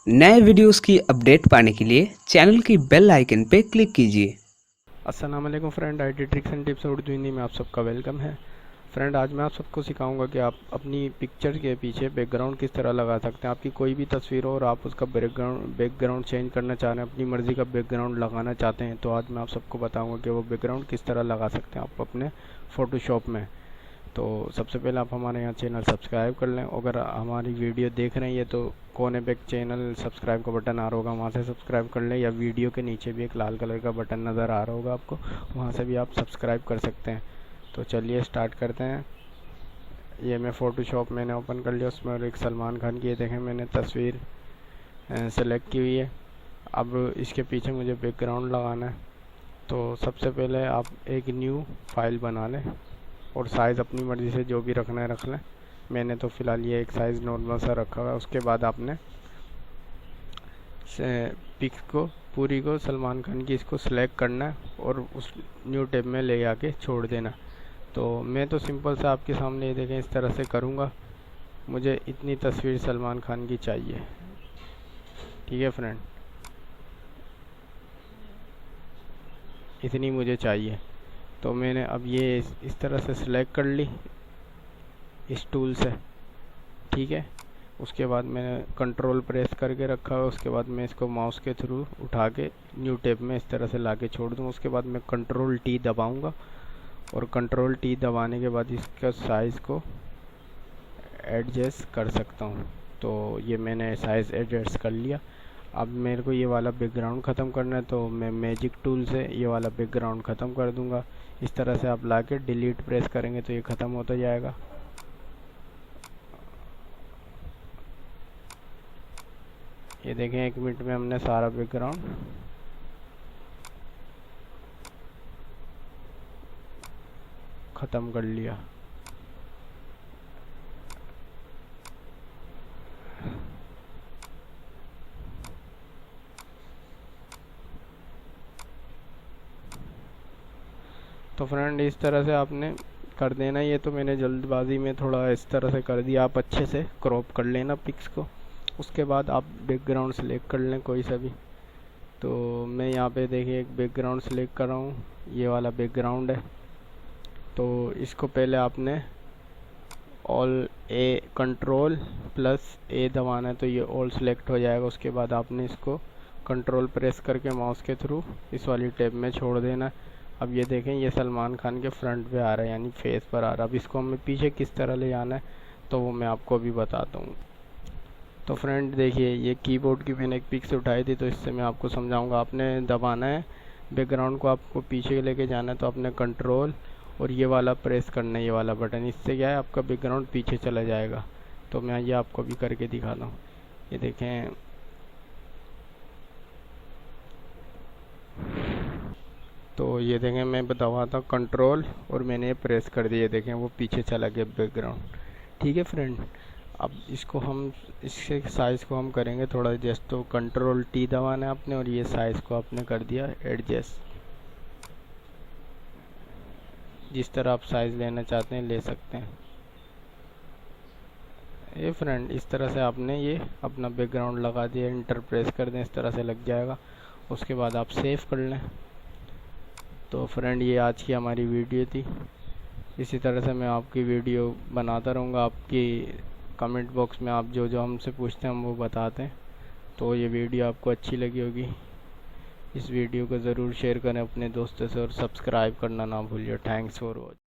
नए वीडियोस की अपडेट पाने के लिए चैनल की बेल आइकन पे क्लिक कीजिए। अस्सलाम वालेकुम friend, IT tricks and tips Urdu Hindi में आप सबका वेलकम है। फ्रेंड, आज मैं आप सबको सिखाऊंगा कि आप अपनी पिक्चर के पीछे बैकग्राउंड किस तरह लगा सकते हैं। आपकी कोई भी तस्वीर हो और आप उसका बैकग्राउंड चेंज करना चाह रहे हैं, अपनी मर्ज़ी का बैकग्राउंड लगाना चाहते हैं, तो आज मैं आप सबको बताऊँगा कि वो बैकग्राउंड किस तरह लगा सकते हैं आप अपने फ़ोटोशॉप में। तो सबसे पहले आप हमारे यहाँ चैनल सब्सक्राइब कर लें। अगर हमारी वीडियो देख रहे हैं तो कोने पे एक चैनल सब्सक्राइब का बटन आ रहा होगा, वहाँ से सब्सक्राइब कर लें, या वीडियो के नीचे भी एक लाल कलर का बटन नज़र आ रहा होगा आपको, वहाँ से भी आप सब्सक्राइब कर सकते हैं। तो चलिए स्टार्ट करते हैं। ये मैं फ़ोटोशॉप मैंने ओपन कर लिया, उसमें एक सलमान खान की ये देखें मैंने तस्वीर सेलेक्ट की हुई है। अब इसके पीछे मुझे बैकग्राउंड लगाना है। तो सबसे पहले आप एक न्यू फाइल बना लें और साइज़ अपनी मर्ज़ी से जो भी रखना है रख लें। मैंने तो फ़िलहाल ये एक साइज़ नॉर्मल सा रखा हुआ है। उसके बाद आपने पिक्स को पूरी को सलमान खान की इसको सिलेक्ट करना है और उस न्यू टैब में ले आके छोड़ देना। तो मैं तो सिंपल सा आपके सामने ये देखें इस तरह से करूँगा। मुझे इतनी तस्वीर सलमान खान की चाहिए, ठीक है फ्रेंड, इतनी मुझे चाहिए। तो मैंने अब ये इस तरह से सिलेक्ट कर ली इस टूल से, ठीक है। उसके बाद मैंने कंट्रोल प्रेस करके रखा है। उसके बाद मैं इसको माउस के थ्रू उठा के न्यू टैब में इस तरह से लाके छोड़ दूँ। उसके बाद मैं कंट्रोल टी दबाऊंगा और कंट्रोल टी दबाने के बाद इसका साइज़ को एडजस्ट कर सकता हूँ। तो ये मैंने साइज़ एडजस्ट कर लिया। अब मेरे को ये वाला बैकग्राउंड ख़त्म करना है, तो मैं मैजिक टूल से ये वाला बैकग्राउंड ख़त्म कर दूँगा। इस तरह से आप ला के डिलीट प्रेस करेंगे तो ये ख़त्म होता जाएगा। ये देखें 1 मिनट में हमने सारा बैकग्राउंड ख़त्म कर लिया। तो फ्रेंड, इस तरह से आपने कर देना। ये तो मैंने जल्दबाजी में थोड़ा इस तरह से कर दिया। आप अच्छे से क्रॉप कर लेना पिक्स को। उसके बाद आप बैकग्राउंड सेलेक्ट कर लें कोई सा भी। तो मैं यहाँ पे देखिए एक बैकग्राउंड सेलेक्ट कर रहा हूँ, ये वाला बैकग्राउंड है। तो इसको पहले आपने ऑल ए कंट्रोल प्लस ए दबाना है, तो ये ऑल सेलेक्ट हो जाएगा। उसके बाद आपने इसको कंट्रोल प्रेस करके माउस के थ्रू इस वाली टैब में छोड़ देना है। अब ये देखें ये सलमान खान के फ्रंट पे आ रहा है, यानी फेस पर आ रहा है। अब इसको हमें पीछे किस तरह ले जाना है तो वो मैं आपको अभी बताता हूँ। तो फ्रेंड देखिए, ये कीबोर्ड की मैंने एक पिक्स उठाई थी, तो इससे मैं आपको समझाऊंगा। आपने दबाना है बैकग्राउंड को, आपको पीछे लेके जाना है, तो आपने कंट्रोल और ये वाला प्रेस करना है, ये वाला बटन। इससे क्या है, आपका बैकग्राउंड पीछे चला जाएगा। तो मैं ये आपको भी करके दिखाता हूँ। ये देखें, तो ये देखें मैं दबाता हूँ कंट्रोल और मैंने प्रेस कर दिया। देखें वो पीछे चला गया बैकग्राउंड, ठीक है फ्रेंड। अब इसको हम इसके साइज़ को हम करेंगे थोड़ा एडजस्ट। तो कंट्रोल टी दबाना है आपने और ये साइज़ को आपने कर दिया एडजस्ट। जिस तरह आप साइज़ लेना चाहते हैं ले सकते हैं। ये फ्रेंड इस तरह से आपने ये अपना बैकग्राउंड लगा दिया। इंटर प्रेस कर दें, इस तरह से लग जाएगा। उसके बाद आप सेव कर लें। तो फ्रेंड, ये आज की हमारी वीडियो थी। इसी तरह से मैं आपकी वीडियो बनाता रहूँगा। आपकी कमेंट बॉक्स में आप जो जो हमसे पूछते हैं हम वो बताते हैं। तो ये वीडियो आपको अच्छी लगी होगी। इस वीडियो को ज़रूर शेयर करें अपने दोस्तों से और सब्सक्राइब करना ना भूलिए। Thanks for watching.